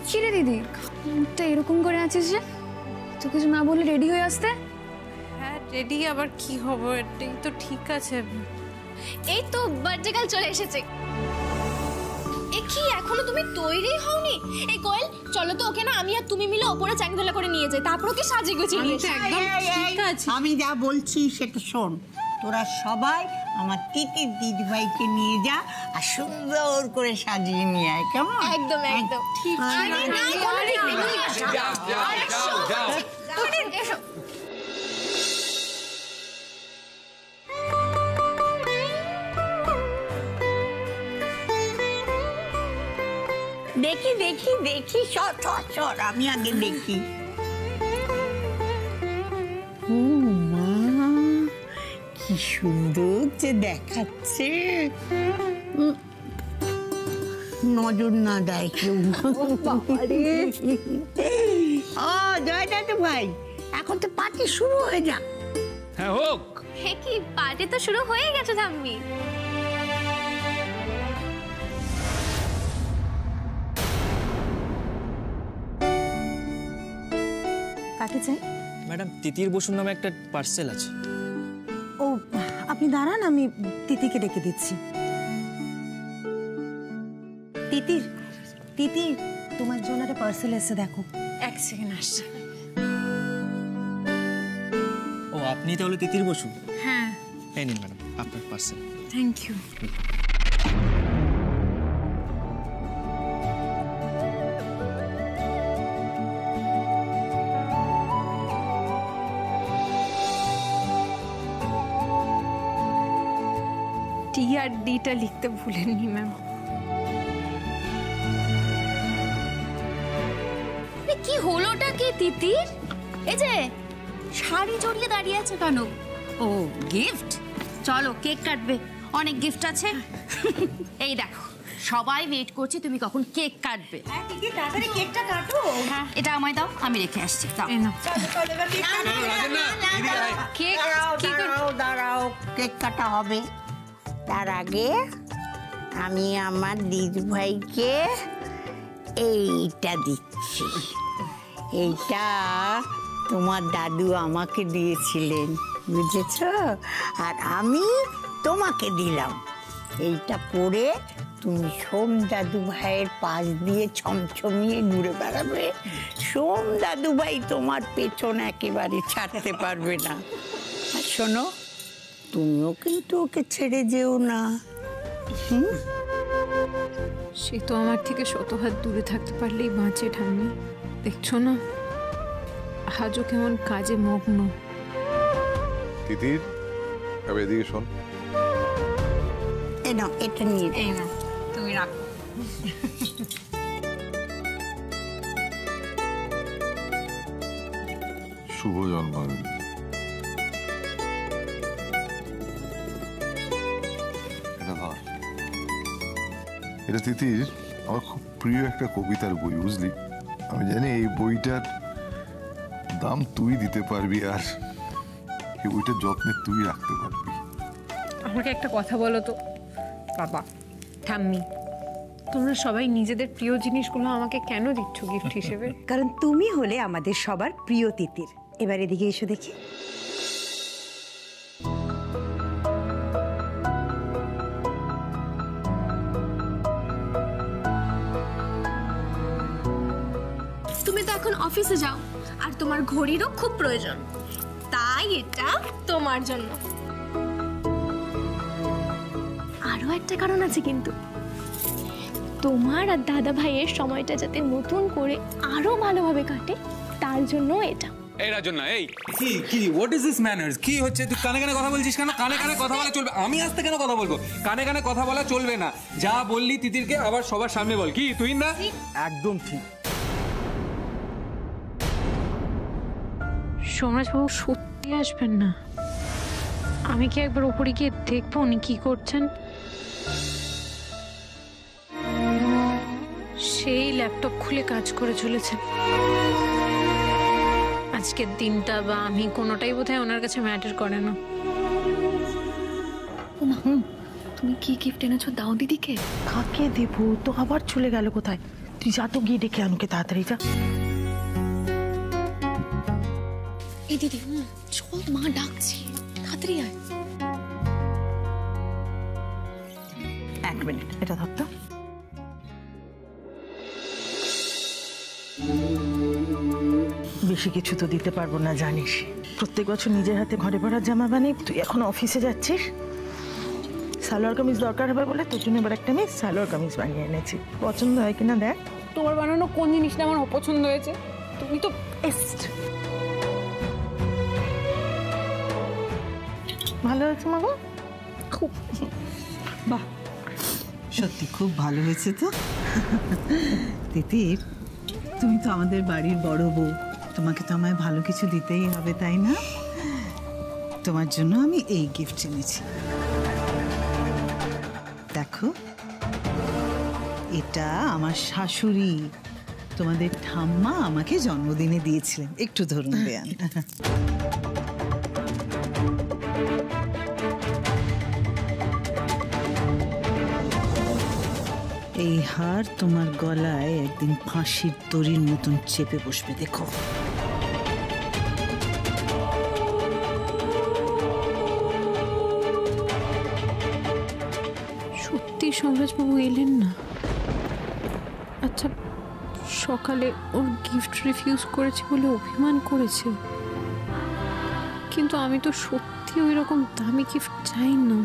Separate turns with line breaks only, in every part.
কিরে দিদি, তো এরকম করে আছিস যে? তো কিছু না বললে রেডি হয়ে আসতে?
হ্যাঁ রেডি, আবার কি হবে, এটাই তো ঠিক আছে।
এই তো বার্থডে কাল চলে এসেছে। এ কি এখনো তুমি তৈরি হওনি? এই কোয়েল, চলো তো ওকে না আমি আর তুমি মিলে ওপরে চাংদোলা করে নিয়ে যাই, তারপর ওকে সাজিয়ে গুছিয়ে নিয়ে আসি।
একদম ঠিক আছে।
আমি যা বলছি সেটা শোন। তোরা সবাই আমার তিতির দিদিভাইকে নিয়ে যা আর সুন্দর করে সাজিয়ে নিয়ে আয়, কেমন?
একদম একদম ঠিক আছে।
দেখি দেখি দেখি, সর সর সর, আমি আগে দেখি। ও মা, কি সুন্দর যে দেখাচ্ছে। নজর না দেয় কেউ। ও জয় দাদু ভাই, এখন তো পার্টি শুরু হয়ে যাক।
হ্যাঁ হোক।
হে কি, পার্টি তো শুরু হয়ে গেছে ঠাম্মি।
কাকে চাই?
ম্যাডাম তিতির বসুর নামে একটা পার্সেল আছে।
ও আপনি দাঁড়ান, আমি তিতিকে ডেকে দিচ্ছি। তিতির, তিতির, তোমার জন্য একটা পার্সেল এসে দেখো।
এক সেকেন্ড আসছে।
ও আপনি তাহলে তিতির বসু?
হ্যাঁ।
এই নিন ম্যাডাম আপনার পার্সেল।
Thank you. টি আর ডিটা লিখতে ভুলেননি ম্যাম।
কি হলোটা কি তিতির? এই যে শাড়ি জড়িয়ে দাঁড়িয়ে আছে কেন?
ও গিফট, চলো কেক কাটবে, অনেক গিফট আছে। এই দেখো সবাই ওয়েট করছে তুমি কখন কেক কাটবে।
হ্যাঁ তিতির, তাড়াতাড়ি কেকটা কাটো।
হ্যাঁ এটা আমায় দাও, আমি রেখে আসছি। দাও।
দাঁড়াও দাঁড়াও, কেক কাটা হবে। তার আগে আমি আমার দিদিভাইকে এইটা দিচ্ছি। এইটা তোমার দাদু আমাকে দিয়েছিলেন, বুঝেছ? আর আমি তোমাকে দিলাম। এইটা পরে তুমি সোম দাদু ভাইয়ের পাশ দিয়ে ছমছমিয়ে ঘুরে বেড়াবে। সোম দাদু ভাই তোমার পেছন একেবারে ছাড়তে পারবে না। আর শোনো, তুমিও কিন্তু ওকে ছেড়ে যেও না।
সে তো আমার থেকে শত হাত দূরে থাকতে পারলেই বাঁচে ঠাম্মি। দেখছো না আজও কেমন কাজে মগ্ন।
তিতির, এবার এদিকে শোন।
এই নাও, এটা নিয়ে
এই না তুমি রাখো।
শুভ জন্মদিন। এটা ধর। এটা তিতির আমার খুব প্রিয় একটা কবিতার বই, বুঝলি? আমি জানি এই বইটার দাম তুই দিতে পারবি, আর এই বইটার যত্নে তুই রাখতে পারবি।
আমাকে একটা কথা বলো তো বাবা, ঠাম্মি, তোমরা সবাই নিজেদের প্রিয় জিনিসগুলো আমাকে কেন দিচ্ছ গিফট হিসেবে?
কারণ তুমি হলে আমাদের সবার প্রিয় তিতির। এবার এদিকে এসো দেখি।
তুমি তো এখন অফিসে যাও আর তোমার ঘড়িরও খুব প্রয়োজন, তাই এটা তোমার জন্য। আরো একটা কারণ আছে কিন্তু, তোমার আর দাদা ভাইয়ের সময়টা যাতে নতুন করে আরো ভালোভাবে কাটে তার জন্য এটা।
এই রাজন না, এই কি কি হোয়াট ইজ দিস ম্যানার্স? কি হচ্ছে? তুই কানে কানে কথা বলছিস কেন? কানে কানে কথা বলা চলবে? আমি আস্তে কেন কথা বলবো? কানে কানে কথা বলা চলবে না। যা বললি তিতিরকে আবার সবার সামনে বল। কি তুই না?
একদম ঠিক।
সোমরাজবাবু সত্যি আসবেন না? আমি কি একবার উপরে গিয়ে দেখবো উনি কি করছেন? সেই ল্যাপটপ খুলে কাজ করে চলেছেন। আজকের দিনটা বা আমি কোনোটাই বোধহয় ওনার কাছে ম্যাটার করে না।
তুমি কি গিফট এনেছো দাও দিদিকে?
কাকে দেবো? তো আবার চলে গেল কোথায়? তুই যা তো গিয়ে ডেকে আনুকে তাড়াতাড়ি যা।
এই দিদি চল, মা ডাকছি, তাড়াতাড়ি আয়।
1 মিনিট, এটা ধর তো। বেশি কিছু তো দিতে পারবো না জানিস, প্রত্যেক বছর নিজের হাতে ঘরে পড়ার জামা বানাই। তুই এখন অফিসে যাচ্ছিস, সালোয়ার কামিজ দরকার হবে বলে তোর জন্য এবার একটা আমি সালোয়ার কামিজ বানিয়ে এনেছি। পছন্দ হয় কিনা দেখ।
তোমার বানানো কোন জিনিসটা আমার অপছন্দ হয়েছে? তুমি তো বেস্ট।
ভালো হয়েছে মা গো,
খুব।
বাহ, সত্যি খুব ভালো হয়েছে তো। তিতির, তুমি তো আমাদের বাড়ির বড় বউ, তোমাকে তো আমায় ভালো কিছু দিতেই হবে, তাই না? তোমার জন্য আমি এই গিফট এনেছি, দেখো। এটা আমার শাশুড়ি, তোমাদের ঠাম্মা আমাকে জন্মদিনে দিয়েছিলেন। একটু ধরুন বেয়ান। এই হার তোমার গলায় একদিন ফাঁসির দড়ির মতন চেপে বসবে, দেখো।
সত্যি সমরাজবাবু এলেন না? আচ্ছা, সকালে ওর গিফট রিফিউজ করেছে বলে অভিমান করেছে, কিন্তু আমি তো সত্যি ওই রকম দামি গিফট চাই না।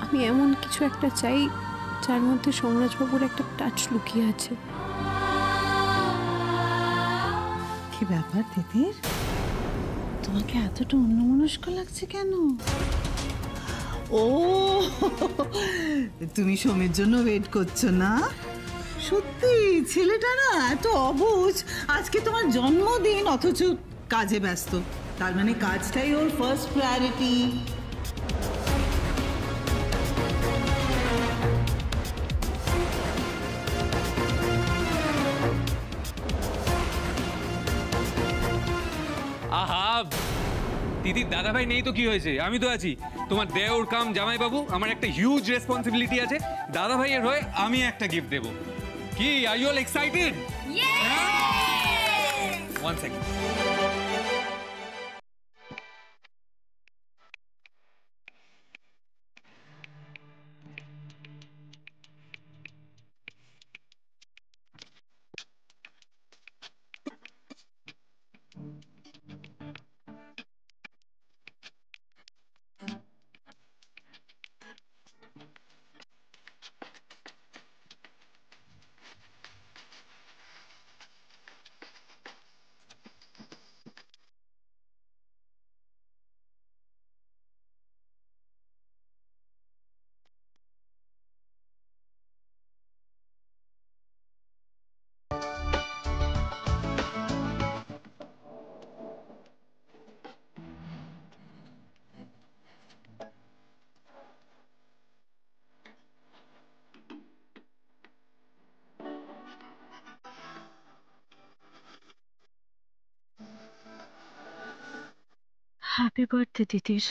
আমি এমন কিছু একটা চাই যার মধ্যে সমরাজবাবুর একটা টাচ লুকিয়ে আছে।
কি ব্যাপার তিতির, তোমাকে এতটা অন্যমনস্ক লাগছে কেন? ও, তুমি সোমের জন্য ওয়েট করছো না? সত্যি ছেলেটা না এত অবুঝ। আজকে তোমার জন্মদিন অথচ কাজে ব্যস্ত, তার মানে কাজটাই ওর ফার্স্ট প্রায়োরিটি।
আহা, দিদির দাদা ভাই নেই তো কি হয়েছে, আমি তো আছি। তোমার দেওর কাম জামাই বাবু, আমার একটা হিউজ রেসপন্সিবিলিটি আছে। দাদা ভাইয়ের হয়ে আমি একটা গিফট দেব। কি, are you all excited? One second.
Happy birthday Titir.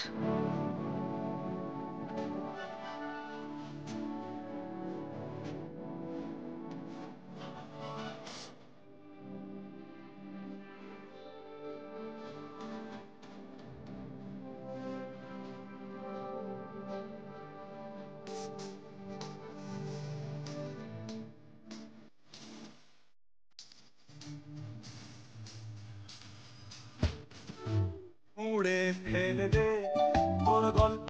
উড়ে ফেলে দে তোর গল্প।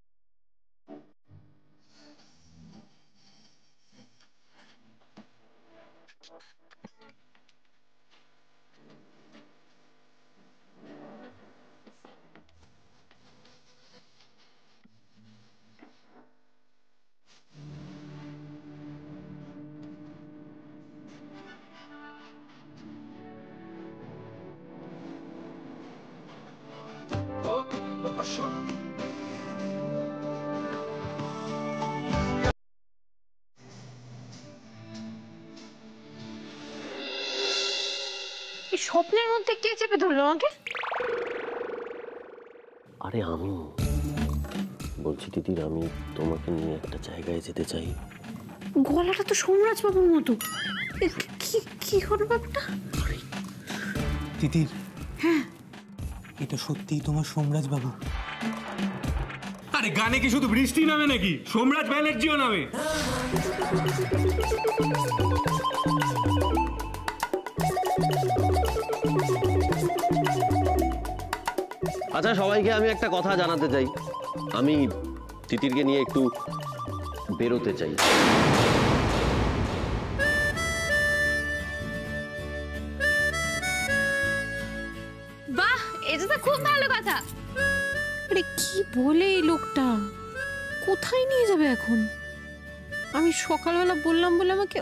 এই স্বপ্নের মধ্যে কে চেপে ধরলো আমাকে?
আরে আমি বলছি তিতির, আমি তোমাকে নিয়ে একটা জায়গায় যেতে চাই।
গলাটা তো সোমরাজ বাবুর মতো। কি কি হলো ব্যাপারটা?
তিতির, হ্যাঁ এটা সত্যিই তোমার সোমরাজ বাবু?
আরে গানে কি শুধু বৃষ্টি নামে নাকি? সোমরাজ ব্যানার্জিও নামে।
আচ্ছা, সবাইকে আমি একটা কথা জানাতে চাই। আমি তিতিরকে নিয়ে একটু বেরোতে চাই।
বাহ, এটা তো খুব ভালো কথা।
আরে কি বলে এই লোকটা? কোথায় নিয়ে যাবে এখন? আমি সকালবেলা বললাম বলে আমাকে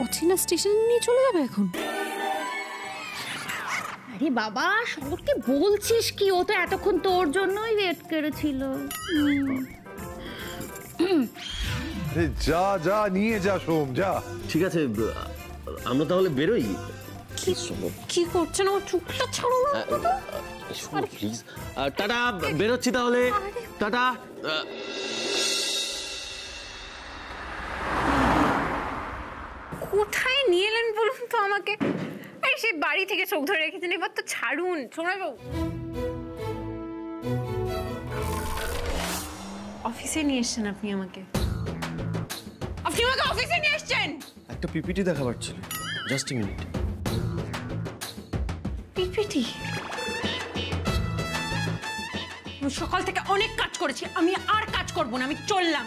অচেনা স্টেশনে নিয়ে চলে যাবে এখন?
আরে বাবা, সৌরভকে বলছিস কি? ও তো এতক্ষণ তোর জন্যই ওয়েট করেছিল।
যা যা নিয়ে যা সোম, যা।
ঠিক আছে, আমরা তাহলে বেরোই।
কি করছেন? আমার চুপটা ছাড়ো না।
প্লিজ, টাটা, বেরোচ্ছি তাহলে। টাটা।
কোথায় নিয়ে এলেন বলুন তো আমাকে? এই সে বাড়ি থেকে চোখ ধরে রেখেছেন, এবার তো ছাড়ুন। সোমরাজ বাবু, অফিসে নিয়ে এসছেন আপনি আমাকে? আপনি আমাকে অফিসে নিয়ে এসছেন?
একটা পিপিটি দেখাবার ছিল। Just a minute.
পিপিটি? সকাল থেকে অনেক কাজ করেছি, আমি আর কাজ করব না, আমি চললাম।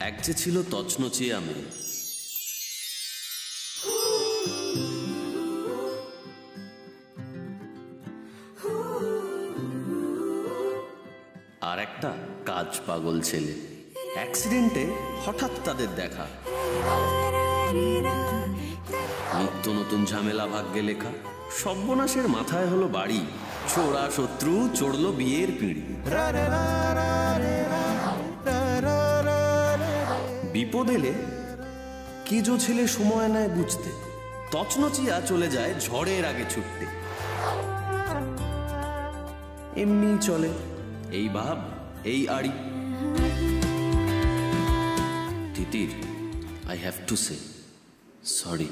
এক যে ছিল তছনছিয়ে আমি, আর একটা কাজ পাগল ছেলে। অ্যাক্সিডেন্টে হঠাৎ তাদের দেখা, নিত্য নতুন ঝামেলা ভাগ্যে লেখা। সর্বনাশের মাথায় হলো বাড়ি, ছোড়া শত্রু চড়লো বিয়ের পিঁড়ি। বিপদ এলে কেজো ছেলে সময় নেয় বুঝতে, তছনচিয়া চলে যায় ঝড়ের আগে ছুটতে। এমনি চলে এই ভাব, এই আড়ি। Titir, I have to say sorry.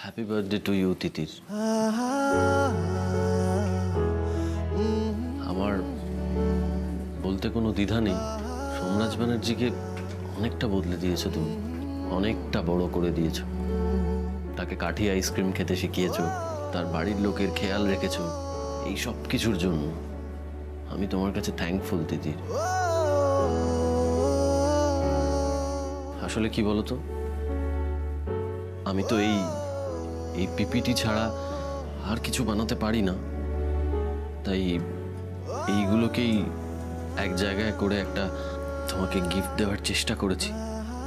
Happy birthday to you Titir. আমার বলতে কোনো দ্বিধা নেই, সোমরাজ ব্যানার্জিকে অনেকটা বদলে দিয়েছো তুমি, অনেকটা বড় করে দিয়েছো। তাকে কাঠি আইসক্রিম খেতে শিখিয়েছো, তার বাড়ির লোকের খেয়াল রেখেছো। এই সব কিছুর জন্য আমি তোমার কাছে থ্যাঙ্কফুল তিতির। আসলে কি বলতো, আমি তো এই পিপিটি ছাড়া আর কিছু বানাতে পারি না, তাই এইগুলোকেই এক জায়গায় করে একটা তোমাকে গিফট দেওয়ার চেষ্টা করেছি।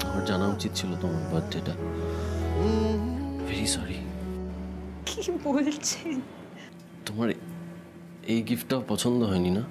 আমার জানা উচিত ছিল তোমার বার্থডেটা। Very sorry.
কি বলছেন?
তোমার এই গিফটটাও পছন্দ হয়নি না?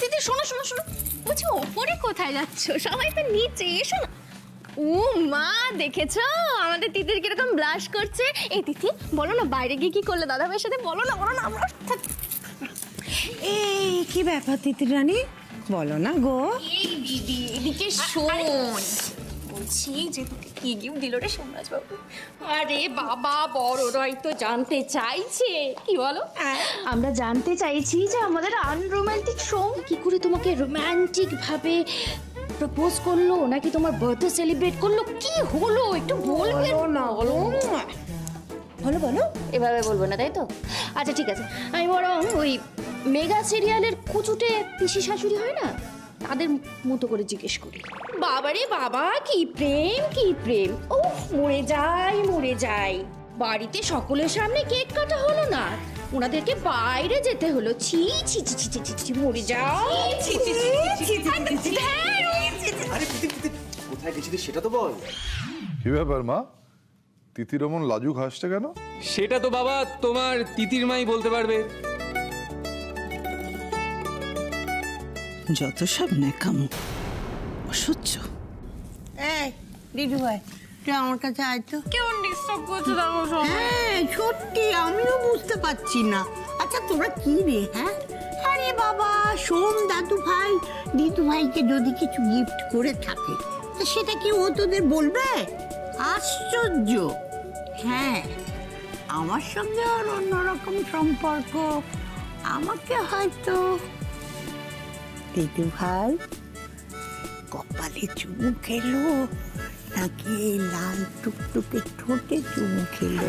দিদি শোনো শোনো শোনো, বলছি ওপরে কোথায় যাচ্ছ? সবাই তো নিচে, এসো না। ও মা, দেখেছো আমাদের তিতির কিরকম ব্লাশ করছে? এই তিথি বলো না, বাইরে গিয়ে কি করলে দাদা ভাইয়ের সাথে? বলো না বলো না। আমরা
এই কি ব্যাপার তিতির রানী, বলো না গো।
এই দিদি এদিকে শোন, বলছি যে তোকে কি গিফট দিল রে সোমরাজ বাবু? আরে বাবা, বড়রাই তো জানতে চাইছে, কি বলো? আমরা জানতে চাইছি যে আমাদের আনরোম্যান্টিক সঙ্গ কি করে তোমাকে রোম্যান্টিক ভাবে প্রপোজ করলো, নাকি তোমার বার্থডে সেলিব্রেট করলো, কি হলো একটু বলবে না? বলো বলো বলো। এভাবে বলবো না, তাই তো? আচ্ছা ঠিক আছে, আমি বরং ওই মেগা সিরিয়ালের কুচুটে পিসি শাশুড়ি হয় না, তাদের মতো করে জিজ্ঞেস করি। বাবারে বাবা, কি প্রেম কি প্রেম! উফ, মরে যাই মরে যাই। বাড়িতে সকলের সামনে কেক কাটা হলো না, ওনাদেরকে বাইরে যেতে হলো। ছি ছি ছি ছি ছি ছি, মরে যাই।
কোথায় গেছিলি সেটা তো বল।
কি ব্যাপার মা, তিতির অমন লাজুক হাসছে কেন?
সেটা তো বাবা তোমার তিতির মাই বলতে পারবে।
যত সব ন্যাকামো, অসহ্য।
এই দিদি ভাই, তুই আমার কাছে আয় তো।
কেউ ডিস্টার্ব করছে দেখো সব।
হ্যাঁ সত্যি, আমিও বুঝতে পারছি না। আচ্ছা তোরা কি রে? হ্যাঁ, আরে বাবা, সোম দাদু ভাই দিদু ভাইকে যদি কিছু গিফট করে থাকে, তো সেটা কি ও তোদের বলবে? আশ্চর্য। হ্যাঁ, আমার সঙ্গে আর অন্যরকম সম্পর্ক। আমাকে হয়তো দিদু ভাই কপালে চুমু খেলো, নাকি লাল টুকটুকে ঠোঁটে চুমু খেলো?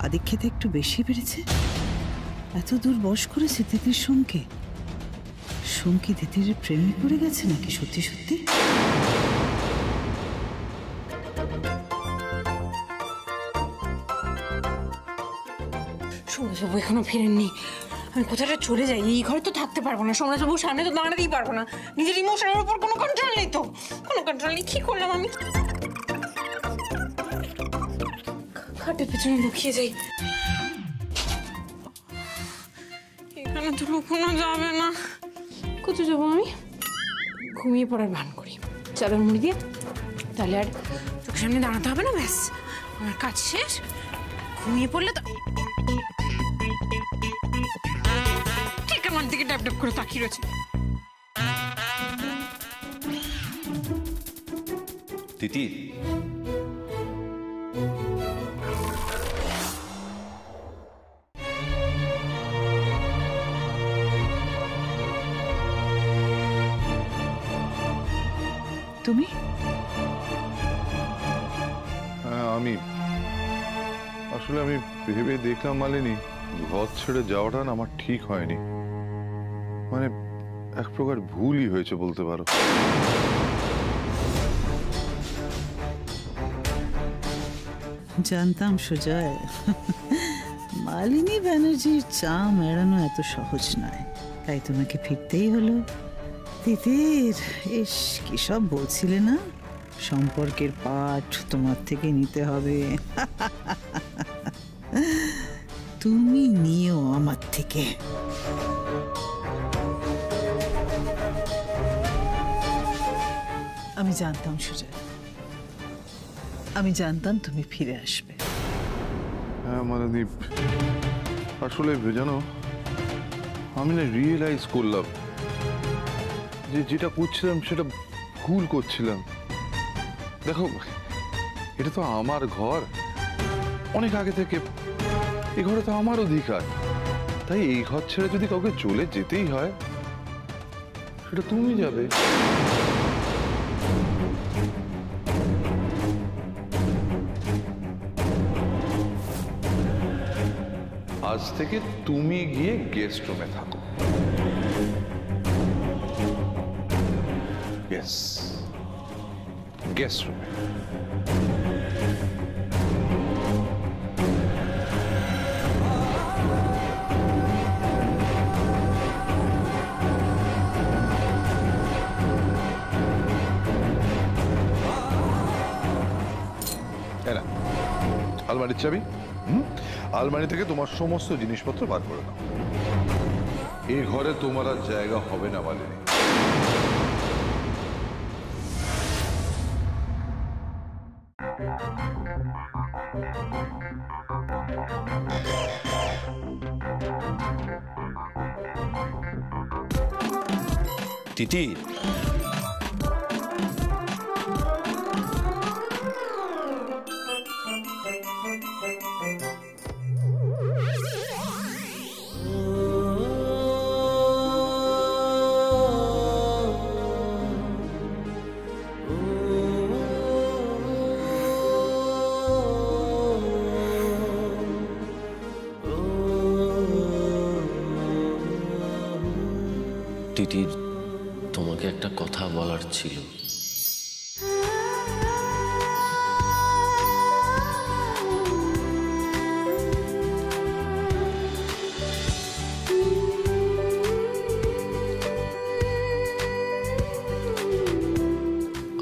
আদিক্ষেতে একটু বেশি বেড়েছে। এত দূর বশ করেছে তিতির সোমকে। সোম কি তিতির প্রেমে পড়ে গেছে নাকি সত্যি সত্যি?
সোমরাজবাবু এখনো ফেরেননি। আমি কোথাটা চলে যাই, এই ঘরে তো থাকতে পারবো না। সোমরাজবাবুর সামনে তো দাঁড়াতেই পারবো না। নিজের ইমোশনের উপর কোনো কন্ট্রোল নেই তো, কোনো কন্ট্রোল নেই। কি করলাম আমি? খাটের পেছনে লুকিয়ে যাই। এখানে তো লুকোনো যাবে না। কোথায় যাবো আমি? ঘুমিয়ে পড়ার ভান করি, চাদর মুড়ি দিয়ে। তাহলে আর চোখের সামনে দাঁড়াতে হবে না, ব্যাস আমার কাজ শেষ। ঘুমিয়ে পড়লে তো ঠিক আমার দিকে ড্যাপ ড্যাপ করে তাকিয়ে রয়েছে।
তিতি,
তুমি?
হ্যাঁ আমি, আসলে আমি ভেবে দেখলাম মালিনী, ঘর ছেড়ে যাওয়াটা না আমার ঠিক হয়নি। মানে এক প্রকার ভুলই হয়েছে বলতে পারো।
জানতাম সুজয়, মালিনী ব্যানার্জির চাম এড়ানো এত সহজ নয়, তাই তোমাকে ফিরতেই হলো। তিতির, ইস কি সব বলছিলে না, সম্পর্কের পাঠ তোমার থেকে নিতে হবে। তুমি নিও আমার থেকে। আমি জানতাম সুজয়, আমি জানতাম তুমি ফিরে আসবে।
হ্যাঁ মালিনী, আসলে জানো, আমি না রিয়েলাইজ করলাম যে যেটা করছিলাম সেটা ভুল করছিলাম। দেখো, এটা তো আমার ঘর, অনেক আগে থেকে এই ঘরে তো আমার অধিকার। তাই এই ঘর ছেড়ে যদি কাউকে চলে যেতেই হয়, সেটা তুমি যাবে। আজ থেকে তুমি গিয়ে গেস্ট রুমে থাকো। ইয়েস, গেস্ট রুমে। আলমারির চাবি, আলমারি থেকে তোমার সমস্ত জিনিসপত্র বার করে নাও। এই ঘরে তোমার আর জায়গা হবে না মালিনী।
তিথি,
তিতির, তোমাকে একটা কথা বলার ছিল।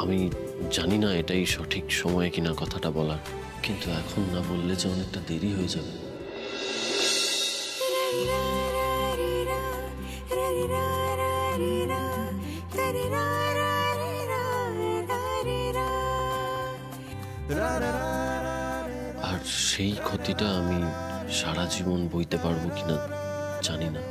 আমি জানি না এটাই সঠিক সময় কিনা কথাটা বলার, কিন্তু এখন না বললে যে অনেকটা দেরি হয়ে যাবে। আর সেই ক্ষতিটা আমি সারা জীবন বইতে পারবো কিনা জানি না।